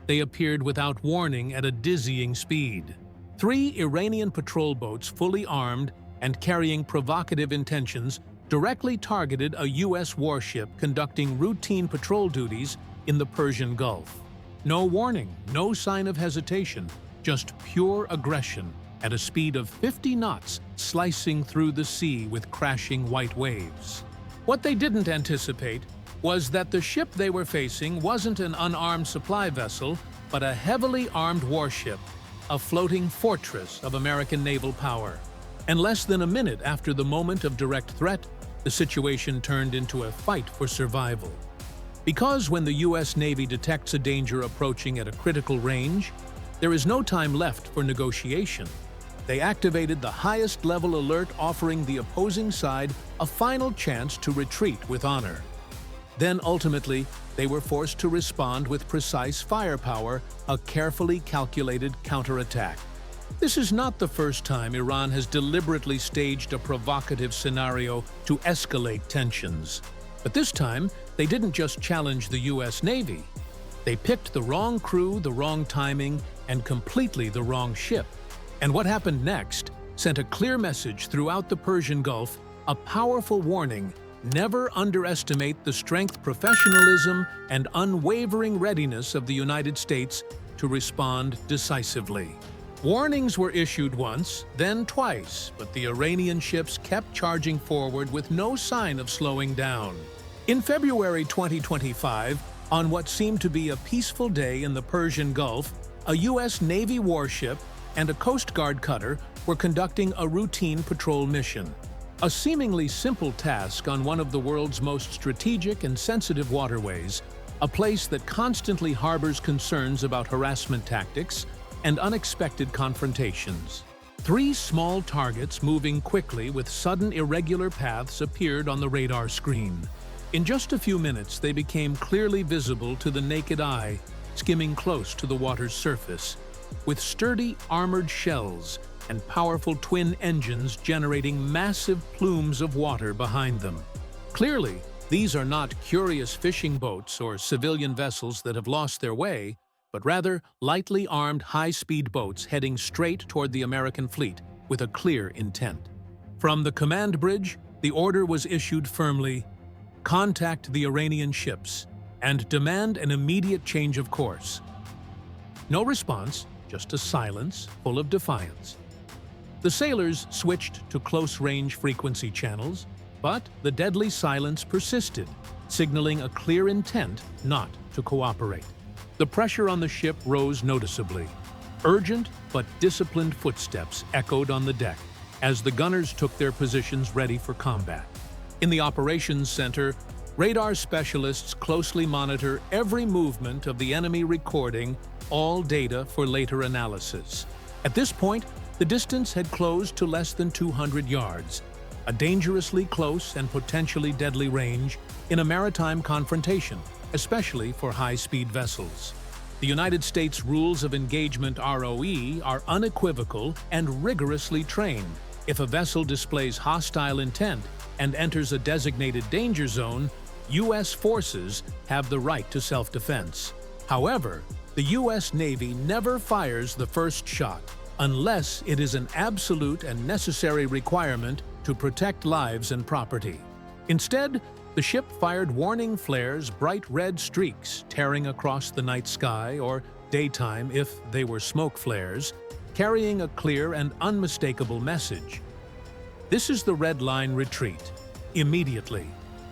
they appeared without warning at a dizzying speed. 3 Iranian patrol boats, fully armed and carrying provocative intentions, directly targeted a U.S. warship conducting routine patrol duties in the Persian Gulf. No warning, no sign of hesitation, just pure aggression at a speed of 50 knots, slicing through the sea with crashing white waves. What they didn't anticipate was that the ship they were facing wasn't an unarmed supply vessel, but a heavily armed warship, a floating fortress of American naval power. And less than a minute after the moment of direct threat, the situation turned into a fight for survival. Because when the U.S. Navy detects a danger approaching at a critical range, there is no time left for negotiation. They activated the highest level alert, offering the opposing side a final chance to retreat with honor. Then ultimately, they were forced to respond with precise firepower, a carefully calculated counterattack. This is not the first time Iran has deliberately staged a provocative scenario to escalate tensions. But this time, they didn't just challenge the U.S. Navy. They picked the wrong crew, the wrong timing, and completely the wrong ship. And what happened next sent a clear message throughout the Persian Gulf, a powerful warning: never underestimate the strength, professionalism, and unwavering readiness of the United States to respond decisively. Warnings were issued once, then twice, but the Iranian ships kept charging forward with no sign of slowing down. In February 2025, on what seemed to be a peaceful day in the Persian Gulf, a U.S. Navy warship and a Coast Guard cutter were conducting a routine patrol mission. A seemingly simple task on one of the world's most strategic and sensitive waterways, a place that constantly harbors concerns about harassment tactics and unexpected confrontations. 3 small targets moving quickly with sudden irregular paths appeared on the radar screen. In just a few minutes, they became clearly visible to the naked eye, skimming close to the water's surface, with sturdy armored shells and powerful twin engines generating massive plumes of water behind them. Clearly, these are not curious fishing boats or civilian vessels that have lost their way, but rather lightly armed high-speed boats heading straight toward the American fleet with a clear intent. From the command bridge, the order was issued firmly: contact the Iranian ships and demand an immediate change of course. No response, just a silence full of defiance. The sailors switched to close-range frequency channels, but the deadly silence persisted, signaling a clear intent not to cooperate. The pressure on the ship rose noticeably. Urgent but disciplined footsteps echoed on the deck as the gunners took their positions ready for combat. In the operations center, radar specialists closely monitor every movement of the enemy, recording all data for later analysis. At this point, the distance had closed to less than 200 yards, a dangerously close and potentially deadly range in a maritime confrontation, especially for high-speed vessels. The United States Rules of Engagement (ROE) are unequivocal and rigorously trained. If a vessel displays hostile intent and enters a designated danger zone, U.S. forces have the right to self-defense. However, the U.S. Navy never fires the first shot unless it is an absolute and necessary requirement to protect lives and property. Instead, the ship fired warning flares, bright red streaks tearing across the night sky, or daytime if they were smoke flares, carrying a clear and unmistakable message. This is the red line: retreat, immediately.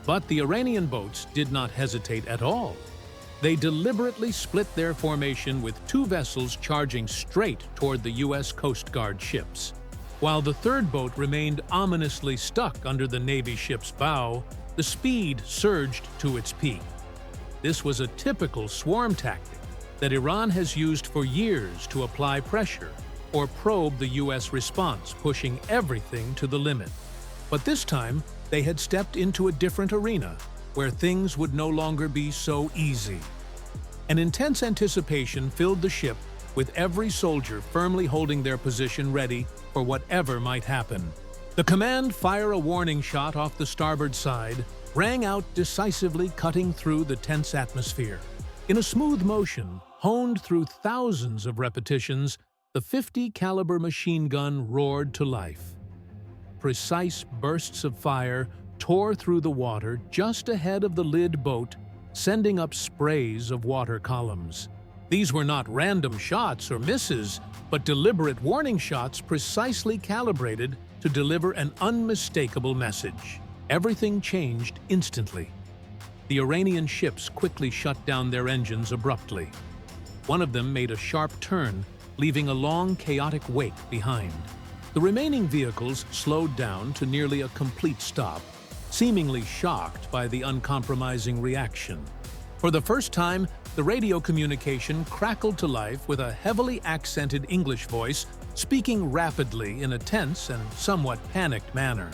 But the Iranian boats did not hesitate at all. They deliberately split their formation with 2 vessels charging straight toward the U.S. Coast Guard ships. While the third boat remained ominously stuck under the Navy ship's bow, the speed surged to its peak. This was a typical swarm tactic that Iran has used for years to apply pressure or probe the U.S. response, pushing everything to the limit. But this time, they had stepped into a different arena, where things would no longer be so easy. An intense anticipation filled the ship, with every soldier firmly holding their position ready for whatever might happen. The command, "Fire a warning shot off the starboard side," rang out decisively, cutting through the tense atmosphere. In a smooth motion, honed through thousands of repetitions, the .50 caliber machine gun roared to life. Precise bursts of fire tore through the water just ahead of the lead boat, sending up sprays of water columns. These were not random shots or misses, but deliberate warning shots precisely calibrated to deliver an unmistakable message. Everything changed instantly. The Iranian ships quickly shut down their engines abruptly. One of them made a sharp turn, leaving a long, chaotic wake behind. The remaining vehicles slowed down to nearly a complete stop, seemingly shocked by the uncompromising reaction. For the first time, the radio communication crackled to life with a heavily accented English voice speaking rapidly in a tense and somewhat panicked manner.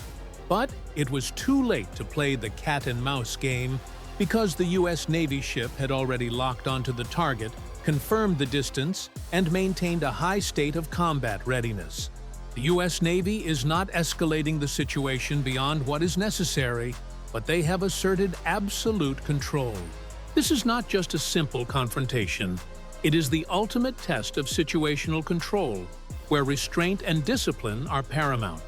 But it was too late to play the cat-and-mouse game because the U.S. Navy ship had already locked onto the target, confirmed the distance, and maintained a high state of combat readiness. The U.S. Navy is not escalating the situation beyond what is necessary, but they have asserted absolute control. This is not just a simple confrontation. It is the ultimate test of situational control, where restraint and discipline are paramount.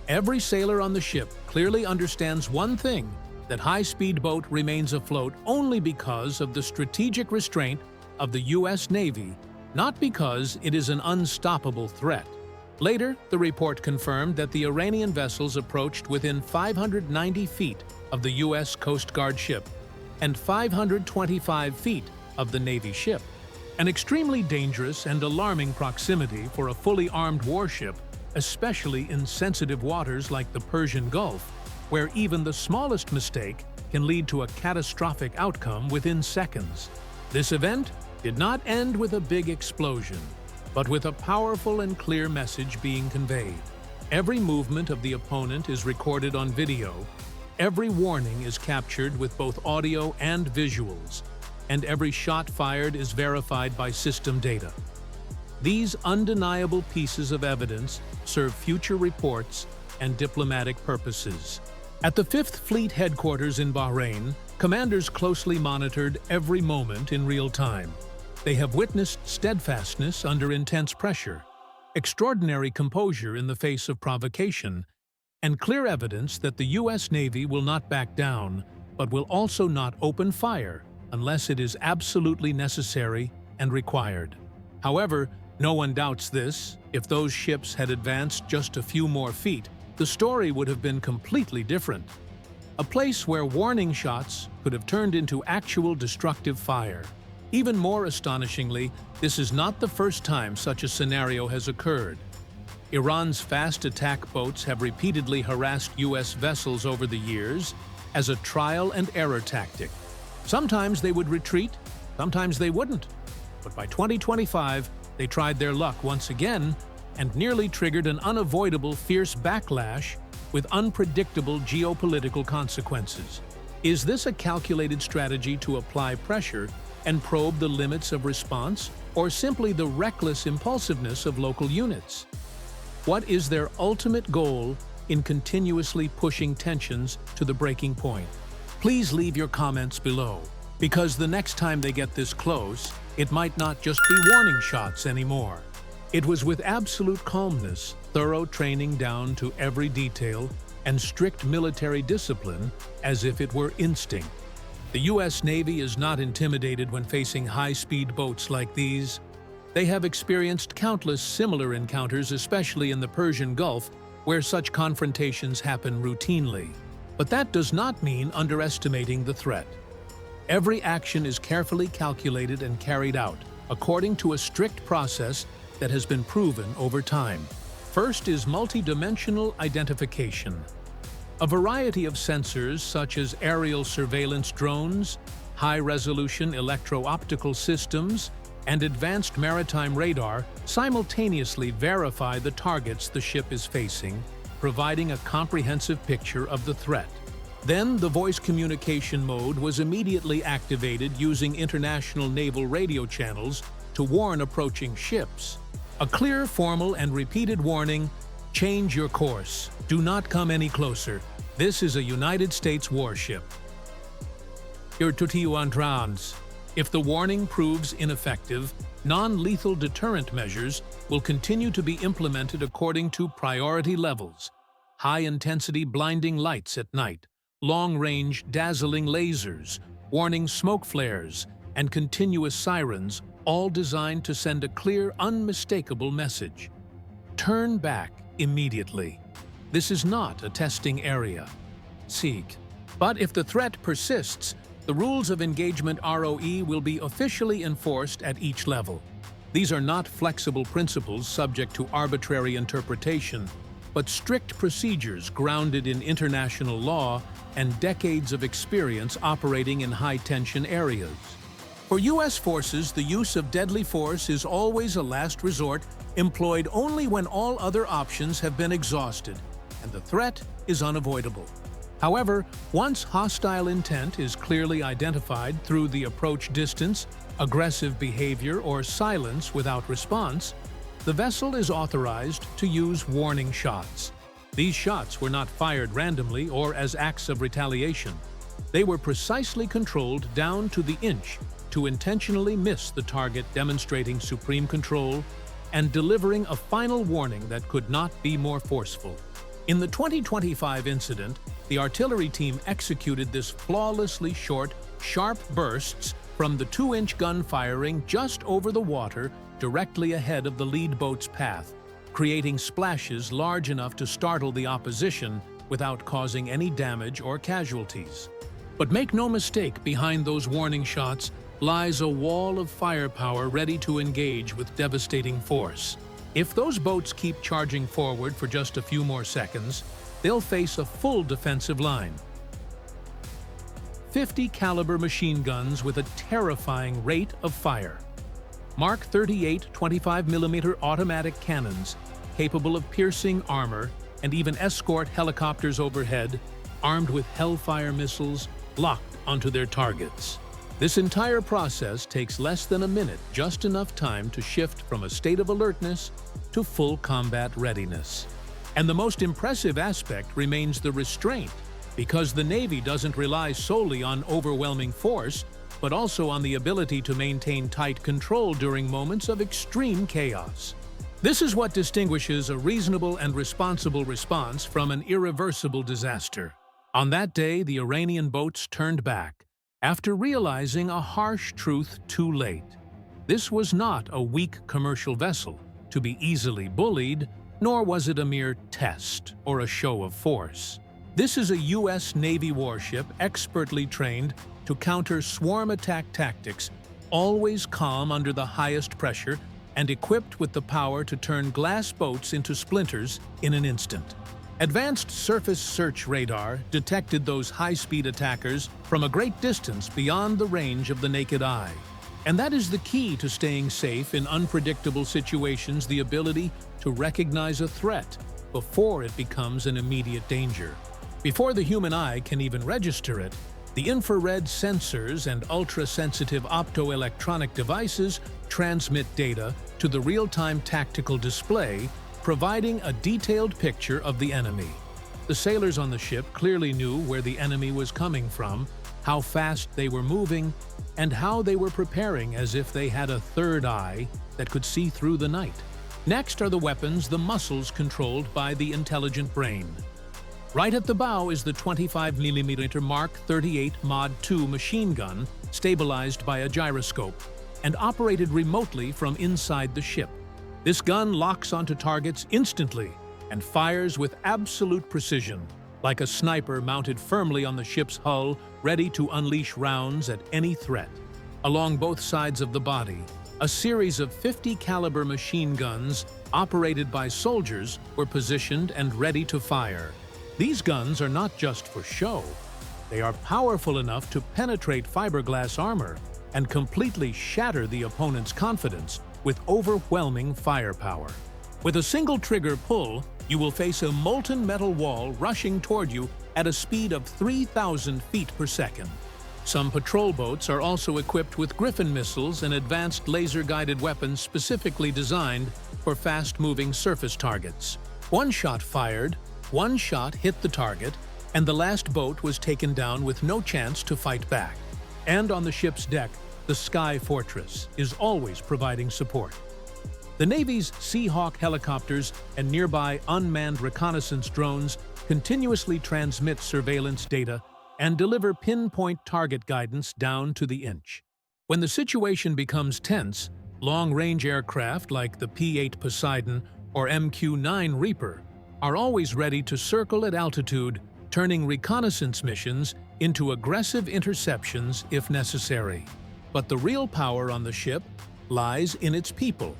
Every sailor on the ship clearly understands one thing, that high-speed boat remains afloat only because of the strategic restraint of the U.S. Navy, not because it is an unstoppable threat. Later, the report confirmed that the Iranian vessels approached within 590 feet of the U.S. Coast Guard ship and 525 feet of the Navy ship. An extremely dangerous and alarming proximity for a fully armed warship, especially in sensitive waters like the Persian Gulf, where even the smallest mistake can lead to a catastrophic outcome within seconds. This event did not end with a big explosion, but with a powerful and clear message being conveyed. Every movement of the opponent is recorded on video, every warning is captured with both audio and visuals, and every shot fired is verified by system data. These undeniable pieces of evidence serve future reports and diplomatic purposes. At the 5th Fleet headquarters in Bahrain, commanders closely monitored every moment in real time. They have witnessed steadfastness under intense pressure, extraordinary composure in the face of provocation, and clear evidence that the U.S. Navy will not back down, but will also not open fire unless it is absolutely necessary and required. However, no one doubts this. If those ships had advanced just a few more feet, the story would have been completely different. A place where warning shots could have turned into actual destructive fire. Even more astonishingly, this is not the first time such a scenario has occurred. Iran's fast attack boats have repeatedly harassed U.S. vessels over the years as a trial and error tactic. Sometimes they would retreat, sometimes they wouldn't. But by 2025, they tried their luck once again and nearly triggered an unavoidable fierce backlash with unpredictable geopolitical consequences. Is this a calculated strategy to apply pressure and probe the limits of response, or simply the reckless impulsiveness of local units? What is their ultimate goal in continuously pushing tensions to the breaking point? Please leave your comments below, because the next time they get this close, it might not just be warning shots anymore. It was with absolute calmness, thorough training down to every detail, and strict military discipline as if it were instinct. The U.S. Navy is not intimidated when facing high-speed boats like these. They have experienced countless similar encounters, especially in the Persian Gulf, where such confrontations happen routinely. But that does not mean underestimating the threat. Every action is carefully calculated and carried out, according to a strict process that has been proven over time. First is multi-dimensional identification. A variety of sensors, such as aerial surveillance drones, high-resolution electro-optical systems, and advanced maritime radar, simultaneously verify the targets the ship is facing, providing a comprehensive picture of the threat. Then, the voice communication mode was immediately activated using international naval radio channels to warn approaching ships. A clear, formal, and repeated warning: change your course. Do not come any closer. This is a United States warship. Your Tutiuan Trans. If the warning proves ineffective, non-lethal deterrent measures will continue to be implemented according to priority levels: high-intensity blinding lights at night, long-range dazzling lasers, warning smoke flares, and continuous sirens, all designed to send a clear, unmistakable message. Turn back immediately. This is not a testing area. Seek. But if the threat persists, the rules of engagement ROE will be officially enforced at each level. These are not flexible principles subject to arbitrary interpretation, but strict procedures grounded in international law and decades of experience operating in high-tension areas. For U.S. forces, the use of deadly force is always a last resort, employed only when all other options have been exhausted, and the threat is unavoidable. However, once hostile intent is clearly identified through the approach distance, aggressive behavior, or silence without response, the vessel is authorized to use warning shots. These shots were not fired randomly or as acts of retaliation. They were precisely controlled down to the inch to intentionally miss the target, demonstrating supreme control and delivering a final warning that could not be more forceful. In the 2025 incident, the artillery team executed this flawlessly short, sharp bursts from the 2-inch gun firing just over the water directly ahead of the lead boat's path, creating splashes large enough to startle the opposition without causing any damage or casualties. But make no mistake, behind those warning shots lies a wall of firepower ready to engage with devastating force. If those boats keep charging forward for just a few more seconds, they'll face a full defensive line. 50 caliber machine guns with a terrifying rate of fire. Mark 38 25mm automatic cannons capable of piercing armor and even escort helicopters overhead, armed with Hellfire missiles locked onto their targets. This entire process takes less than a minute, just enough time to shift from a state of alertness to full combat readiness. And the most impressive aspect remains the restraint, because the Navy doesn't rely solely on overwhelming force, but also on the ability to maintain tight control during moments of extreme chaos. This is what distinguishes a reasonable and responsible response from an irreversible disaster. On that day, the Iranian boats turned back, after realizing a harsh truth too late. This was not a weak commercial vessel to be easily bullied, nor was it a mere test or a show of force. This is a U.S. Navy warship expertly trained to counter swarm attack tactics, always calm under the highest pressure and equipped with the power to turn glass boats into splinters in an instant. Advanced surface search radar detected those high-speed attackers from a great distance beyond the range of the naked eye. And that is the key to staying safe in unpredictable situations: the ability to recognize a threat before it becomes an immediate danger. Before the human eye can even register it, the infrared sensors and ultra-sensitive optoelectronic devices transmit data to the real-time tactical display, providing a detailed picture of the enemy. The sailors on the ship clearly knew where the enemy was coming from, how fast they were moving, and how they were preparing, as if they had a third eye that could see through the night. Next are the weapons, the muscles controlled by the intelligent brain. Right at the bow is the 25mm Mark 38 Mod 2 machine gun, stabilized by a gyroscope, and operated remotely from inside the ship. This gun locks onto targets instantly and fires with absolute precision, like a sniper mounted firmly on the ship's hull, ready to unleash rounds at any threat. Along both sides of the body, a series of 50 caliber machine guns operated by soldiers were positioned and ready to fire. These guns are not just for show. They are powerful enough to penetrate fiberglass armor and completely shatter the opponent's confidence with overwhelming firepower. With a single trigger pull, you will face a molten metal wall rushing toward you at a speed of 3,000 feet per second. Some patrol boats are also equipped with Griffin missiles and advanced laser-guided weapons specifically designed for fast-moving surface targets. One shot fired, one shot hit the target, and the last boat was taken down with no chance to fight back. And on the ship's deck, the Sky Fortress, is always providing support. The Navy's Seahawk helicopters and nearby unmanned reconnaissance drones continuously transmit surveillance data and deliver pinpoint target guidance down to the inch. When the situation becomes tense, long-range aircraft like the P-8 Poseidon or MQ-9 Reaper are always ready to circle at altitude, turning reconnaissance missions into aggressive interceptions if necessary. But the real power on the ship lies in its people.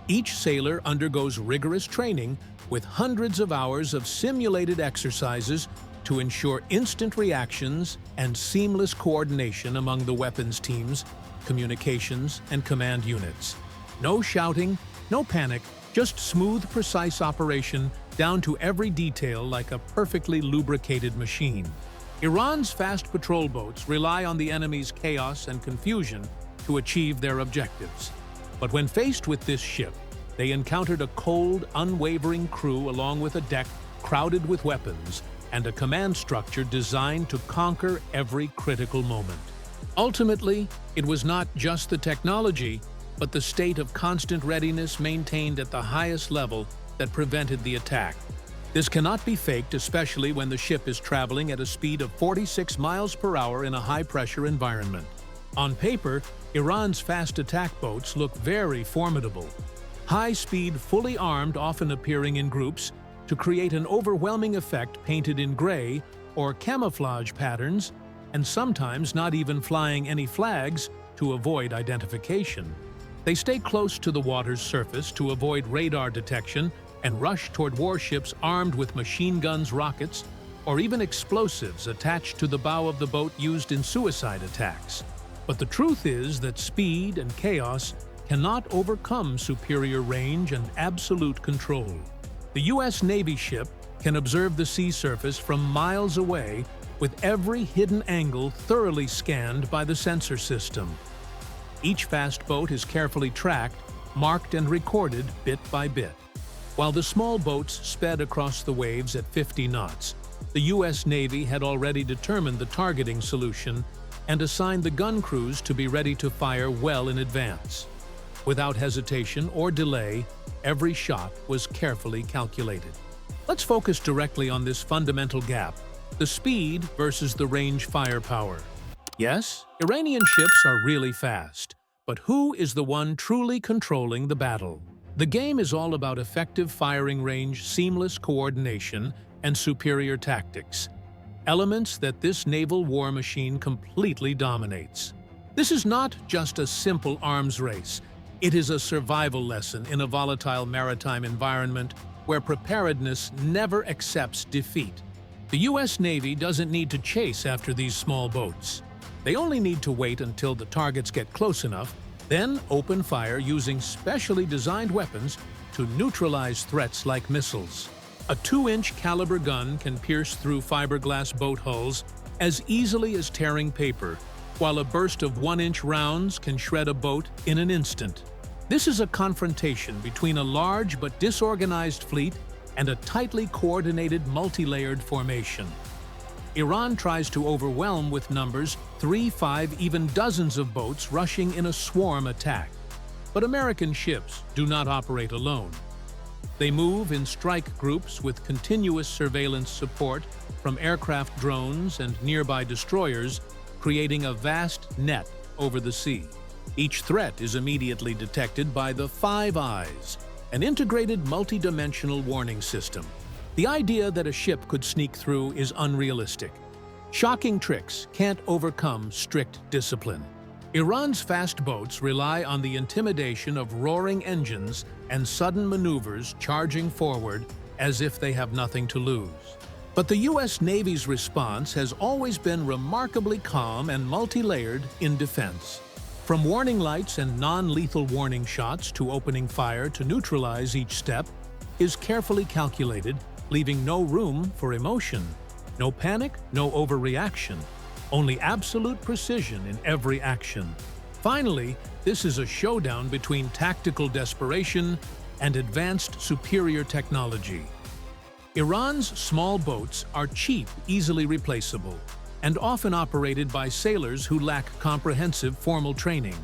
Each sailor undergoes rigorous training with hundreds of hours of simulated exercises to ensure instant reactions and seamless coordination among the weapons teams, communications, and command units. No shouting, no panic, just smooth, precise operation down to every detail like a perfectly lubricated machine. Iran's fast patrol boats rely on the enemy's chaos and confusion to achieve their objectives. But when faced with this ship, they encountered a cold, unwavering crew along with a deck crowded with weapons and a command structure designed to conquer every critical moment. Ultimately, it was not just the technology, but the state of constant readiness maintained at the highest level that prevented the attack. This cannot be faked, especially when the ship is traveling at a speed of 46 miles per hour in a high-pressure environment. On paper, Iran's fast attack boats look very formidable. High-speed, fully armed, often appearing in groups to create an overwhelming effect painted in gray or camouflage patterns, and sometimes not even flying any flags to avoid identification. They stay close to the water's surface to avoid radar detection and rush toward warships armed with machine guns, rockets, or even explosives attached to the bow of the boat used in suicide attacks. But the truth is that speed and chaos cannot overcome superior range and absolute control. The U.S. Navy ship can observe the sea surface from miles away, with every hidden angle thoroughly scanned by the sensor system. Each fast boat is carefully tracked, marked, and recorded bit by bit. While the small boats sped across the waves at 50 knots, the U.S. Navy had already determined the targeting solution and assigned the gun crews to be ready to fire well in advance. Without hesitation or delay, every shot was carefully calculated. Let's focus directly on this fundamental gap: the speed versus the range firepower. Yes, Iranian ships are really fast, but who is the one truly controlling the battle? The game is all about effective firing range, seamless coordination, and superior tactics, elements that this naval war machine completely dominates. This is not just a simple arms race. It is a survival lesson in a volatile maritime environment where preparedness never accepts defeat. The U.S. Navy doesn't need to chase after these small boats. They only need to wait until the targets get close enough, then open fire using specially designed weapons to neutralize threats like missiles. A 2-inch caliber gun can pierce through fiberglass boat hulls as easily as tearing paper, while a burst of 1-inch rounds can shred a boat in an instant. This is a confrontation between a large but disorganized fleet and a tightly coordinated, multi-layered formation. Iran tries to overwhelm with numbers, 3, 5, even dozens of boats rushing in a swarm attack. But American ships do not operate alone. They move in strike groups with continuous surveillance support from aircraft drones and nearby destroyers, creating a vast net over the sea. Each threat is immediately detected by the Five Eyes, an integrated multi-dimensional warning system. The idea that a ship could sneak through is unrealistic. Shocking tricks can't overcome strict discipline. Iran's fast boats rely on the intimidation of roaring engines and sudden maneuvers charging forward as if they have nothing to lose. But the U.S. Navy's response has always been remarkably calm and multi-layered in defense. From warning lights and non-lethal warning shots to opening fire to neutralize each step is carefully calculated, leaving no room for emotion. No panic, no overreaction. Only absolute precision in every action. Finally, this is a showdown between tactical desperation and advanced superior technology. Iran's small boats are cheap, easily replaceable. and often operated by sailors who lack comprehensive formal training.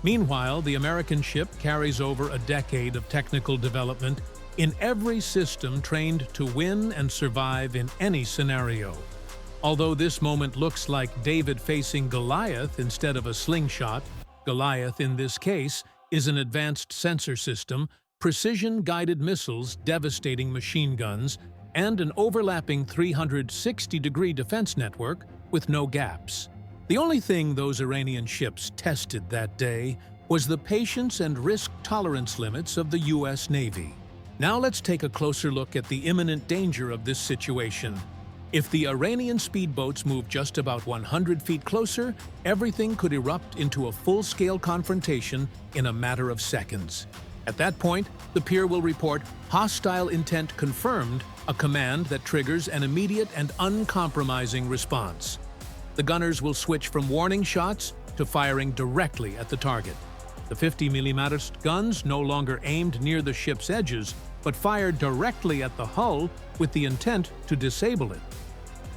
Meanwhile, the American ship carries over a decade of technical development in every system trained to win and survive in any scenario. Although this moment looks like David facing Goliath instead of a slingshot, Goliath in this case is an advanced sensor system, precision-guided missiles, devastating machine guns, and an overlapping 360-degree defense network with no gaps. The only thing those Iranian ships tested that day was the patience and risk tolerance limits of the U.S. Navy. Now let's take a closer look at the imminent danger of this situation. If the Iranian speedboats move just about 100 feet closer, everything could erupt into a full-scale confrontation in a matter of seconds. At that point, the pier will report "hostile intent confirmed," a command that triggers an immediate and uncompromising response. The gunners will switch from warning shots to firing directly at the target. The 50mm guns no longer aimed near the ship's edges, but fired directly at the hull with the intent to disable it.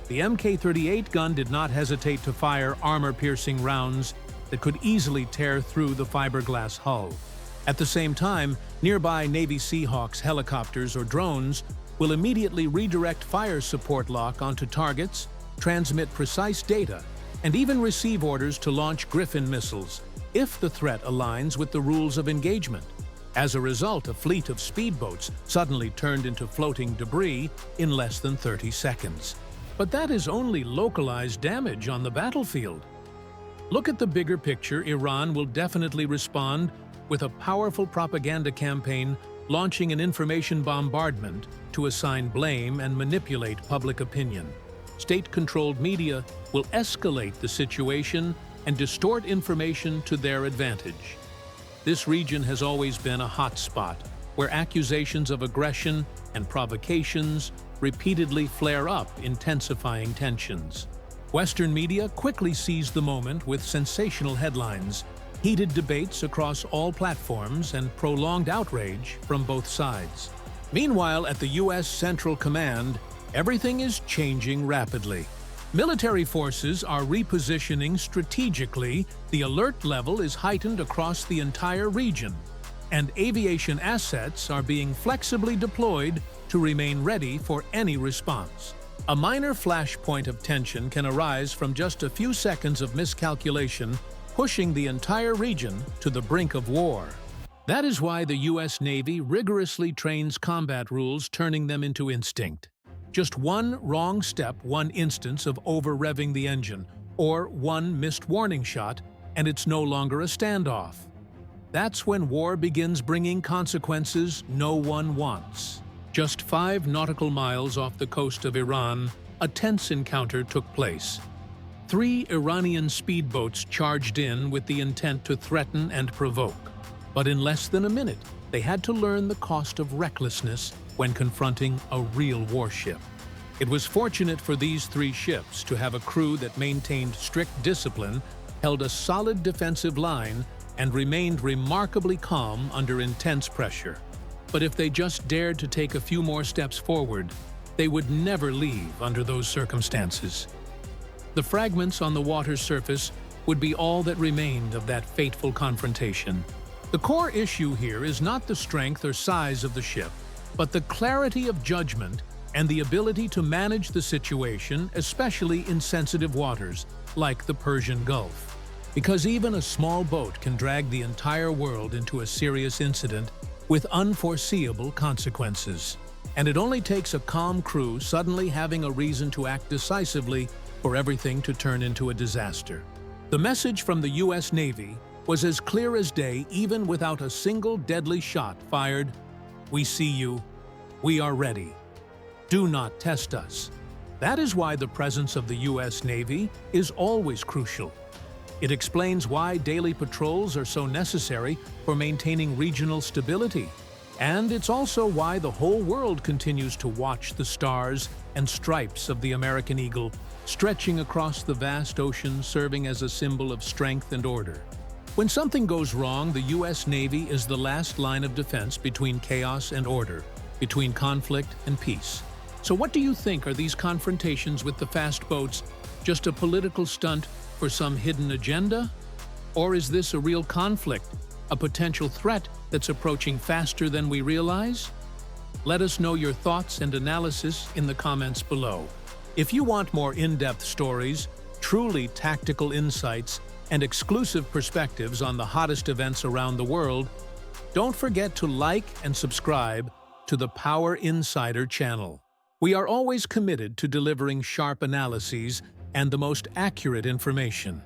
The Mk-38 gun did not hesitate to fire armor-piercing rounds that could easily tear through the fiberglass hull. At the same time, nearby Navy Seahawks helicopters or drones will immediately redirect fire support lock onto targets, transmit precise data, and even receive orders to launch Griffin missiles if the threat aligns with the rules of engagement. As a result, a fleet of speedboats suddenly turned into floating debris in less than 30 seconds. But that is only localized damage on the battlefield. Look at the bigger picture. Iran will definitely respond with a powerful propaganda campaign, launching an information bombardment to assign blame and manipulate public opinion. State-controlled media will escalate the situation and distort information to their advantage. This region has always been a hot spot where accusations of aggression and provocations repeatedly flare up, intensifying tensions. Western media quickly seized the moment with sensational headlines, heated debates across all platforms, and prolonged outrage from both sides. Meanwhile, at the U.S. Central Command, everything is changing rapidly. Military forces are repositioning strategically, the alert level is heightened across the entire region, and aviation assets are being flexibly deployed to remain ready for any response. A minor flashpoint of tension can arise from just a few seconds of miscalculation, pushing the entire region to the brink of war. That is why the U.S. Navy rigorously trains combat rules, turning them into instinct. Just one wrong step, one instance of over-revving the engine, or one missed warning shot, and it's no longer a standoff. That's when war begins bringing consequences no one wants. Just 5 nautical miles off the coast of Iran, a tense encounter took place. 3 Iranian speedboats charged in with the intent to threaten and provoke. But in less than a minute, they had to learn the cost of recklessness when confronting a real warship. It was fortunate for these 3 ships to have a crew that maintained strict discipline, held a solid defensive line, and remained remarkably calm under intense pressure. But if they just dared to take a few more steps forward, they would never leave under those circumstances. The fragments on the water's surface would be all that remained of that fateful confrontation. The core issue here is not the strength or size of the ship, but the clarity of judgment and the ability to manage the situation, especially in sensitive waters like the Persian Gulf. Because even a small boat can drag the entire world into a serious incident with unforeseeable consequences. And it only takes a calm crew suddenly having a reason to act decisively for everything to turn into a disaster. The message from the U.S. Navy was as clear as day, even without a single deadly shot fired. We see you. We are ready. Do not test us. That is why the presence of the U.S. Navy is always crucial. It explains why daily patrols are so necessary for maintaining regional stability. And it's also why the whole world continues to watch the stars and stripes of the American eagle stretching across the vast ocean, serving as a symbol of strength and order. When something goes wrong, the U.S. Navy is the last line of defense between chaos and order, between conflict and peace. So what do you think? Are these confrontations with the fast boats Just a political stunt for some hidden agenda? Or is this a real conflict, a potential threat that's approaching faster than we realize? Let us know your thoughts and analysis in the comments below. If you want more in-depth stories, truly tactical insights, and exclusive perspectives on the hottest events around the world, don't forget to like and subscribe to the Power Insider channel. We are always committed to delivering sharp analyses and the most accurate information.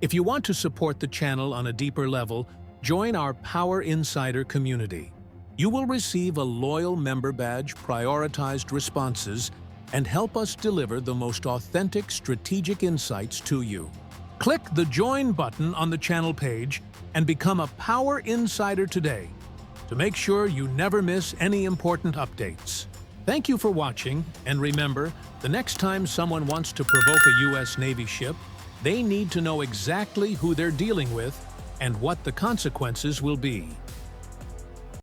If you want to support the channel on a deeper level, join our Power Insider community. You will receive a loyal member badge, prioritized responses, and help us deliver the most authentic strategic insights to you. Click the Join button on the channel page and become a Power Insider today to make sure you never miss any important updates. Thank you for watching, and remember, the next time someone wants to provoke a U.S. Navy ship, they need to know exactly who they're dealing with and what the consequences will be.